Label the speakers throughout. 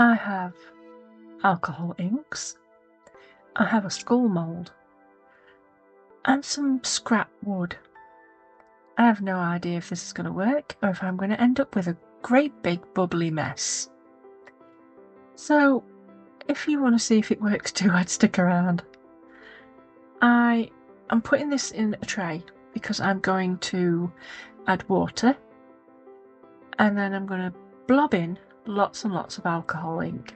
Speaker 1: I have alcohol inks, I have a skull mould, and some scrap wood. I have no idea if this is going to work or if I'm going to end up with a great big bubbly mess. So if you want to see if it works too, I'd stick around. I am putting this in a tray because I'm going to add water, and then I'm going to blob in lots and lots of alcohol ink,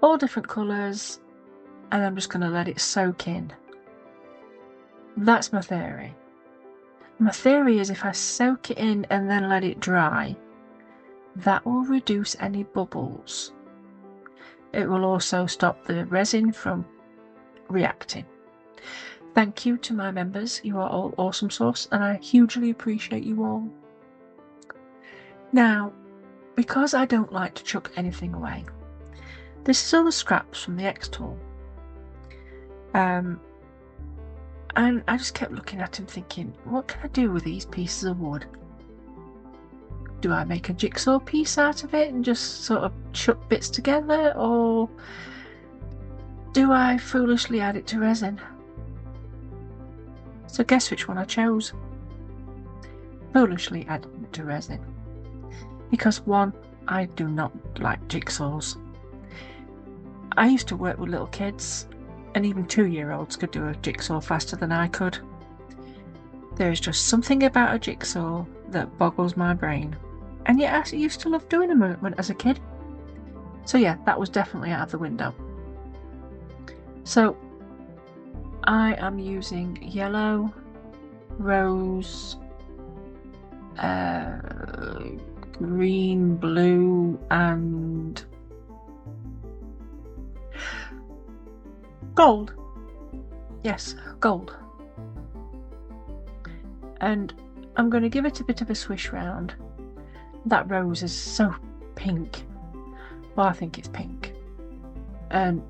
Speaker 1: all different colours, and I'm just going to let it soak in. That's my theory. My theory is if I soak it in and then let it dry, that will reduce any bubbles. It will also stop the resin from reacting. Thank you to my members, you are all awesome sauce, and I hugely appreciate you all. Now, because I don't like to chuck anything away, this is all the scraps from the X-Tool. And I just kept looking at him thinking, what can I do with these pieces of wood? Do I make a jigsaw piece out of it and just sort of chuck bits together, or do I foolishly add it to resin? So guess which one I chose? Foolishly adding it to resin. Because one, I do not like jigsaws. I used to work with little kids, and even 2-year-olds could do a jigsaw faster than I could. There is just something about a jigsaw that boggles my brain, and yet I used to love doing them as a kid. So yeah, that was definitely out of the window. So I am using yellow, rose, green, blue, and gold. Yes, gold. And I'm going to give it a bit of a swish round. That rose is so pink. Well, I think it's pink. And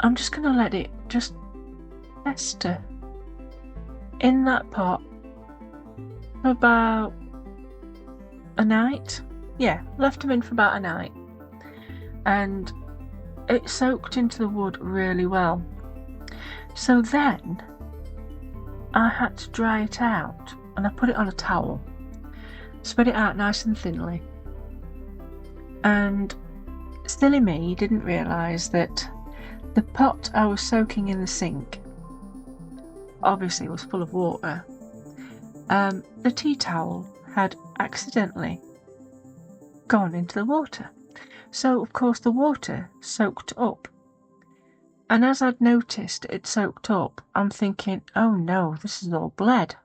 Speaker 1: I'm just going to let it just fester in that pot for about a night. Yeah, left them in for about a night. And it soaked into the wood really well. So then I had to dry it out, and I put it on a towel, spread it out nice and thinly, and silly me didn't realise that the pot I was soaking in the sink obviously was full of water. The tea towel had accidentally gone into the water. So, of course, the water soaked up. And as I'd noticed it soaked up, I'm thinking, oh no, this is all bled.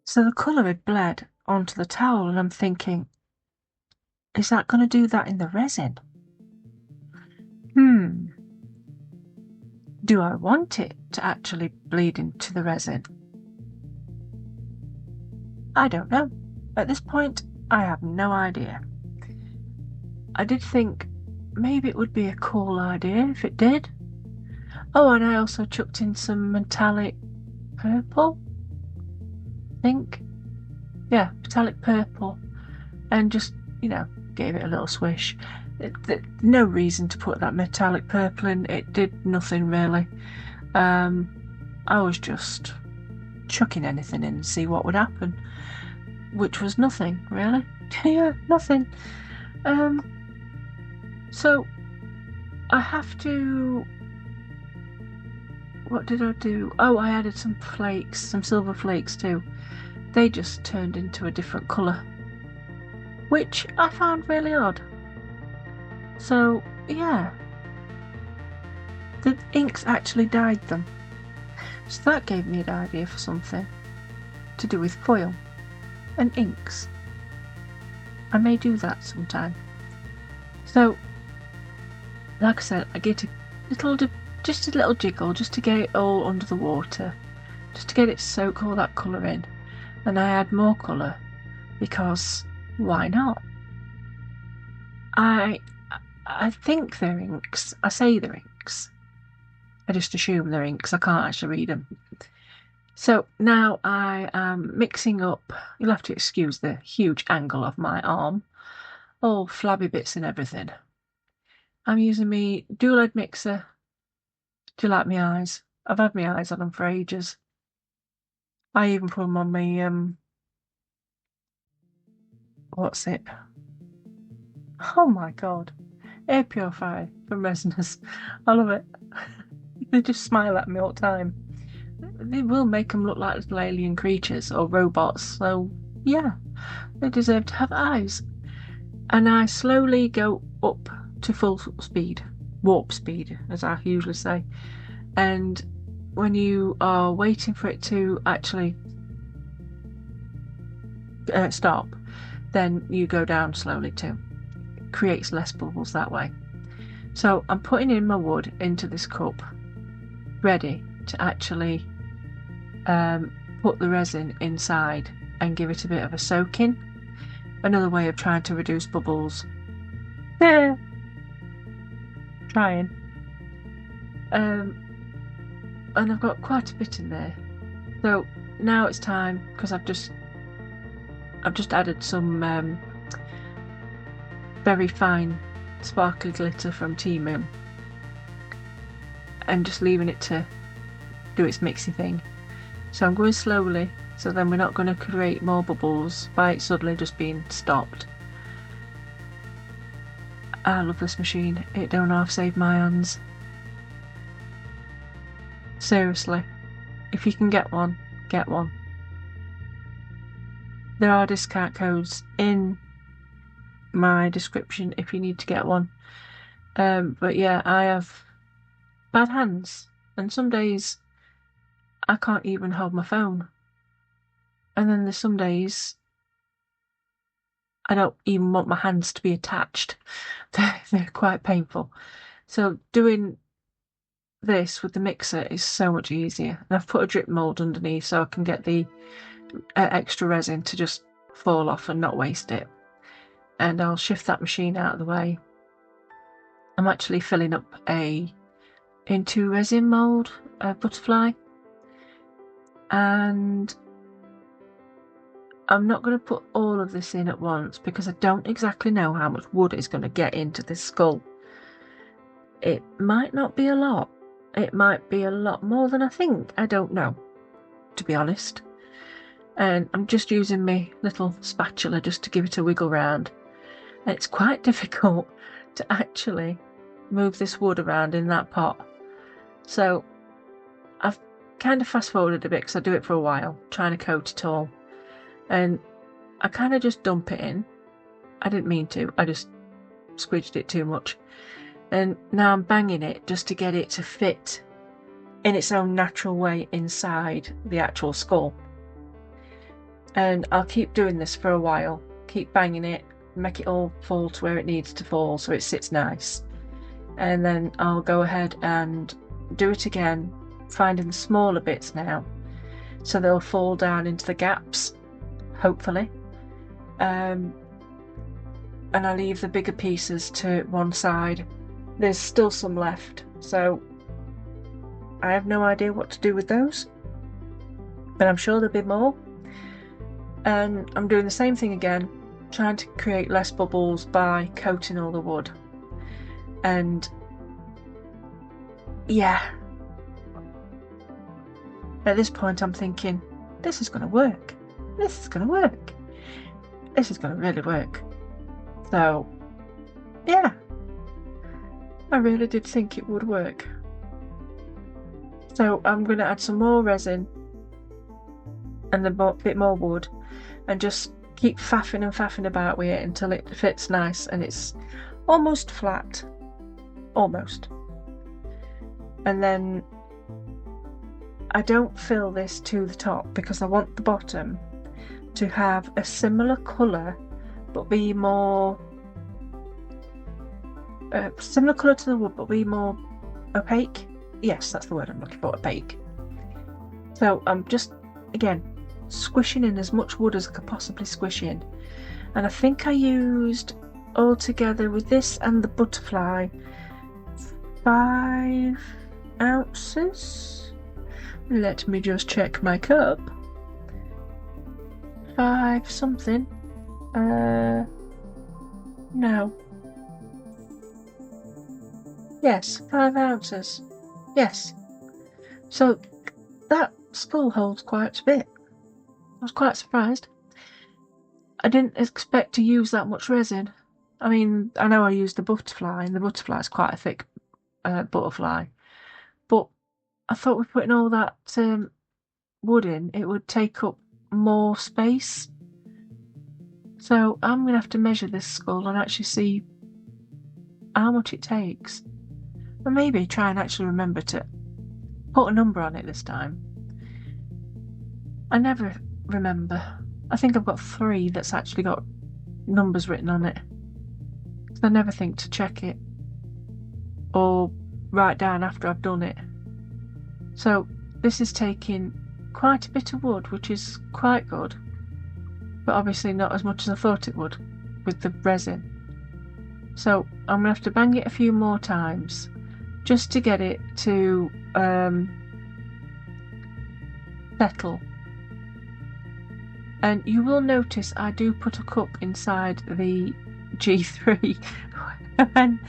Speaker 1: So the colour had bled onto the towel, and I'm thinking, is that going to do that in the resin? Do I want it to actually bleed into the resin? I don't know. At this point, I have no idea. I did think maybe it would be a cool idea if it did. Oh, and I also chucked in some metallic purple, I think. Yeah, metallic purple, and just, gave it a little swish. No reason to put that metallic purple in. It did nothing really. I was just chucking anything in and see what would happen, which was nothing really. Yeah, nothing. So I have to, what did I do? Oh, I added some flakes, some silver flakes too. They just turned into a different colour, which I found really odd. So yeah, the inks actually dyed them. So that gave me an idea for something to do with foil and inks. I may do that sometime. So like I said, I get just a little jiggle just to get it all under the water, just to get it soak all that colour in, and I add more colour because why not? I think they're inks. I say they're inks. I just assume they're inks. I can't actually read them. So now I am mixing up. You'll have to excuse the huge angle of my arm. all flabby bits and everything. I'm using my dual head mixer. Do you like my eyes? I've had my eyes on them for ages. I even put them on my what's it? Oh my god. Air purifier from Resiners. I love it. They just smile at me all the time. They will make them look like little alien creatures or robots, so yeah, they deserve to have eyes. And I slowly go up to full speed, warp speed, as I usually say. And when you are waiting for it to actually stop, then you go down slowly too. It creates less bubbles that way. So I'm putting in my wood into this cup, ready to actually put the resin inside and give it a bit of a soaking. Another way of trying to reduce bubbles. Yeah, trying. And I've got quite a bit in there. So now it's time, because I've just added some very fine sparkly glitter from Timu and just leaving it to do its mixy thing. So I'm going slowly, so then we're not going to create more bubbles by it suddenly just being stopped. I love this machine. It don't half save my hands. Seriously, if you can get one, get one. There are discount codes in my description if you need to get one. But yeah, I have bad hands, and some days I can't even hold my phone. And then there's some days I don't even want my hands to be attached. They're quite painful. So doing this with the mixer is so much easier. And I've put a drip mould underneath so I can get the extra resin to just fall off and not waste it. And I'll shift that machine out of the way. I'm actually filling up into resin mould, a butterfly. And I'm not going to put all of this in at once because I don't exactly know how much wood is going to get into this skull. It might not be a lot. It might be a lot more than I think. I don't know, to be honest. And I'm just using my little spatula just to give it a wiggle round. And it's quite difficult to actually move this wood around in that pot. So I've kind of fast forwarded a bit because I do it for a while, trying to coat it all. And I kind of just dump it in. I didn't mean to. I just squidged it too much. And now I'm banging it just to get it to fit in its own natural way inside the actual skull. And I'll keep doing this for a while. Keep banging it, make it all fall to where it needs to fall so it sits nice. And then I'll go ahead and do it again, finding the smaller bits now, so they'll fall down into the gaps, hopefully. And I leave the bigger pieces to one side. There's still some left, so I have no idea what to do with those, but I'm sure there'll be more. And I'm doing the same thing again, trying to create less bubbles by coating all the wood. And yeah, at this point I'm thinking, this is going to work. This is going to work. This is going to really work. So yeah, I really did think it would work. So I'm going to add some more resin and a bit more wood and just keep faffing and faffing about with it until it fits nice and it's almost flat. Almost. And then I don't fill this to the top because I want the bottom to have a similar colour but be more similar colour to the wood but be more opaque. Yes, that's the word I'm looking for, opaque. So I'm just, again, squishing in as much wood as I could possibly squish in. And I think I used altogether with this and the butterfly 5 ounces. Let me just check my cup. 5 something. No. Yes, 5 ounces. Yes. So that spool holds quite a bit. I was quite surprised. I didn't expect to use that much resin. I mean, I know I used the butterfly, and the butterfly is quite a thick butterfly, but I thought with putting all that wood in, it would take up more space. So I'm going to have to measure this skull and actually see how much it takes. And maybe try and actually remember to put a number on it this time. I never remember. I think I've got 3 that's actually got numbers written on it. I never think to check it or write down after I've done it. So this is taking quite a bit of wood, which is quite good, but obviously not as much as I thought it would with the resin. So I'm gonna have to bang it a few more times just to get it to settle. And you will notice I do put a cup inside the G3 when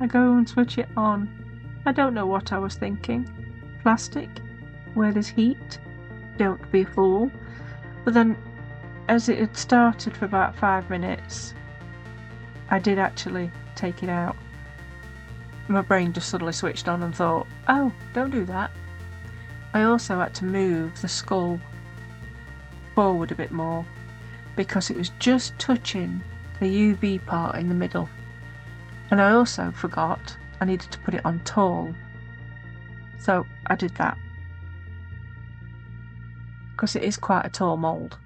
Speaker 1: I go and switch it on. I don't know what I was thinking. Plastic, where there's heat, don't be a fool. But then, as it had started for about 5 minutes, I did actually take it out. My brain just suddenly switched on and thought, oh, don't do that. I also had to move the skull forward a bit more because it was just touching the UV part in the middle. And I also forgot I needed to put it on tall. So I did that. Because it is quite a tall mould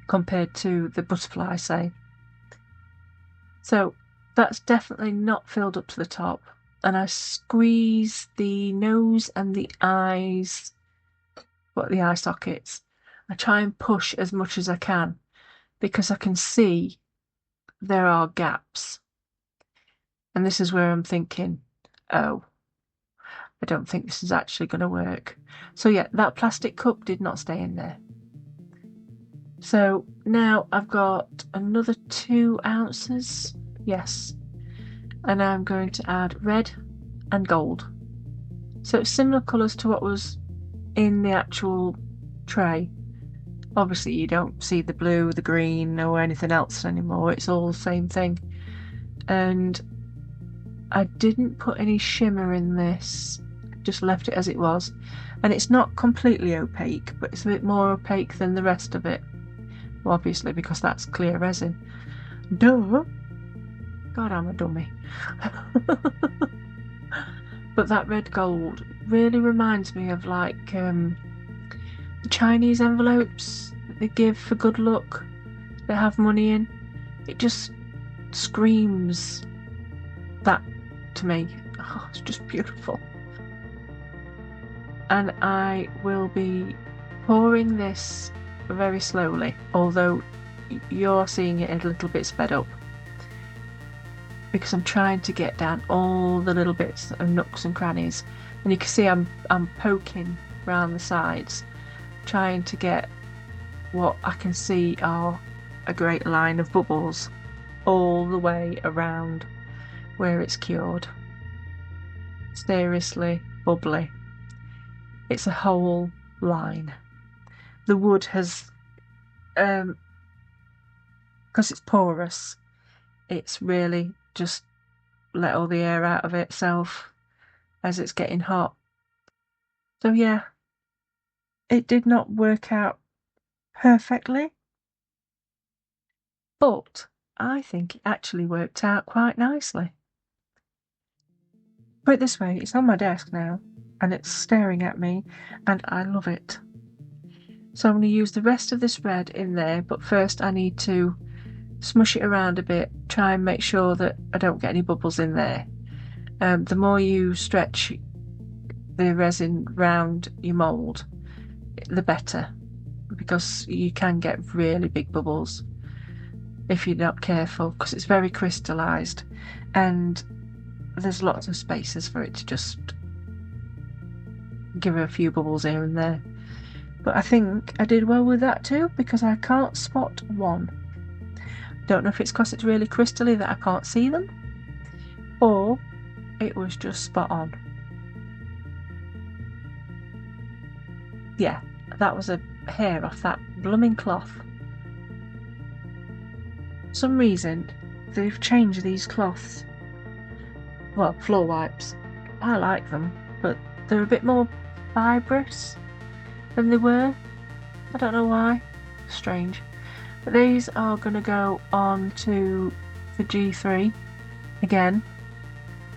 Speaker 1: compared to the butterfly, say. So that's definitely not filled up to the top. And I squeeze the nose and the eyes, the eye sockets. I try and push as much as I can because I can see there are gaps. And this is where I'm thinking, oh, I don't think this is actually going to work. So yeah, that plastic cup did not stay in there. So now I've got another 2 ounces. Yes. And I'm going to add red and gold. So it's similar colours to what was in the actual tray. Obviously you don't see the blue, the green or anything else anymore. It's all the same thing. And I didn't put any shimmer in this. Just left it as it was. And it's not completely opaque, but it's a bit more opaque than the rest of it. Well, obviously because that's clear resin. Duh! God, I'm a dummy. But that red gold really reminds me of like the Chinese envelopes that they give for good luck that have money in. It just screams that to me. Oh, it's just beautiful. And I will be pouring this very slowly, although you're seeing it a little bit sped up, because I'm trying to get down all the little bits of nooks and crannies. And you can see I'm poking around the sides, trying to get what I can see are a great line of bubbles all the way around where it's cured. Seriously bubbly. It's a whole line. The wood has, because it's porous, it's really just let all the air out of itself as it's getting hot. So yeah, it did not work out perfectly, but I think it actually worked out quite nicely. Put it this way, it's on my desk now and it's staring at me and I love it. So I'm going to use the rest of this red in there, but first I need to smush it around a bit, try and make sure that I don't get any bubbles in there. The more you stretch the resin round your mould, the better, because you can get really big bubbles if you're not careful, because it's very crystallized and there's lots of spaces for it to just give her a few bubbles here and there. But I think I did well with that too, because I can't spot one. Don't know if it's because it's really crystally that I can't see them, or it was just spot on. Yeah, that was a hair off that blooming cloth. For some reason, they've changed these cloths. Well, floor wipes. I like them, but they're a bit more fibrous than they were. I don't know why. Strange. But these are going to go on to the G3 again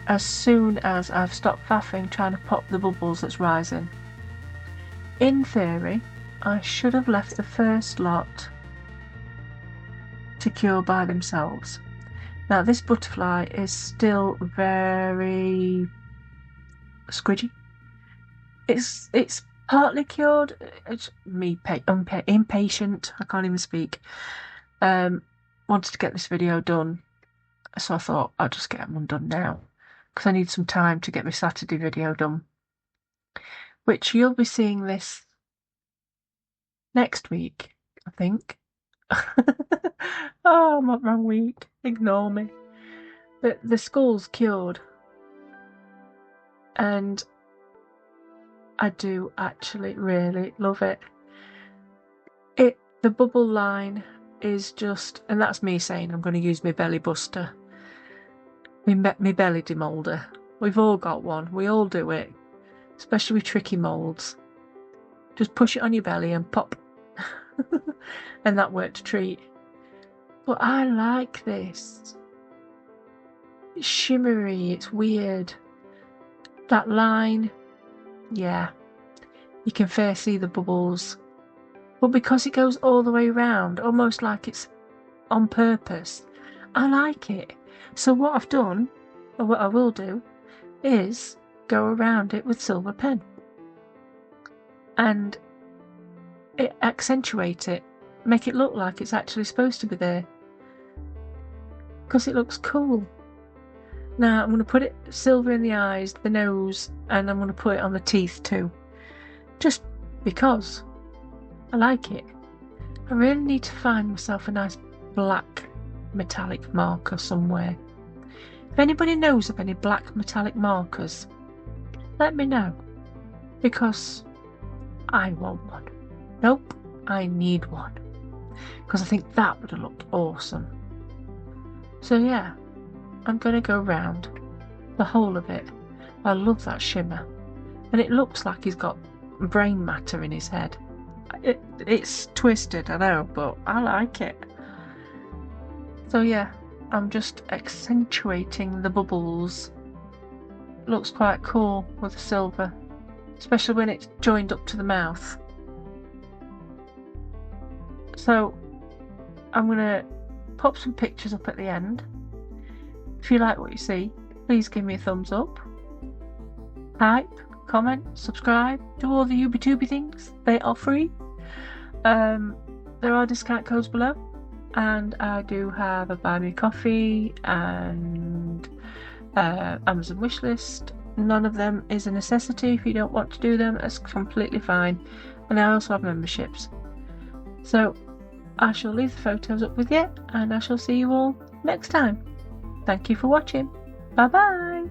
Speaker 1: as soon as I've stopped faffing trying to pop the bubbles that's rising. In theory, I should have left the first lot to cure by themselves. Now this butterfly is still very squidgy. It's partly cured. It's me impatient. I can't even speak. Wanted to get this video done, so I thought I'll just get one done now because I need some time to get my Saturday video done, which you'll be seeing this next week, I think. Oh, I'm on wrong week. Ignore me. But the skull's cured, and I do actually really love it. The bubble line is just, and that's me saying I'm going to use my belly buster, my belly demolder. We've all got one. We all do it, especially with tricky moulds. Just push it on your belly and pop. And that worked a treat. But I like this. It's shimmery, it's weird. That line, yeah, you can fair see the bubbles. But because it goes all the way round, almost like it's on purpose, I like it. So what I've done, or what I will do, is go around it with silver pen. And accentuate it, make it look like it's actually supposed to be there. Because it looks cool. Now I'm going to put it silver in the eyes, the nose, and I'm going to put it on the teeth too. Just because I like it. I really need to find myself a nice black metallic marker somewhere. If anybody knows of any black metallic markers, let me know. Because I want one. Nope, I need one. Because I think that would have looked awesome. So yeah, I'm going to go round the whole of it. I love that shimmer. And it looks like he's got brain matter in his head. It's twisted, I know, but I like it. So yeah, I'm just accentuating the bubbles. Looks quite cool with the silver, especially when it's joined up to the mouth. So I'm going to pop some pictures up at the end. If you like what you see, please give me a thumbs up, hype, comment, subscribe, do all the Ubi-Tubi things. They are free. There are discount codes below, and I do have a buy me coffee and Amazon wishlist. None of them is a necessity. If you don't want to do them, that's completely fine. And I also have memberships. So I shall leave the photos up with you, and I shall see you all next time. Thank you for watching. Bye bye.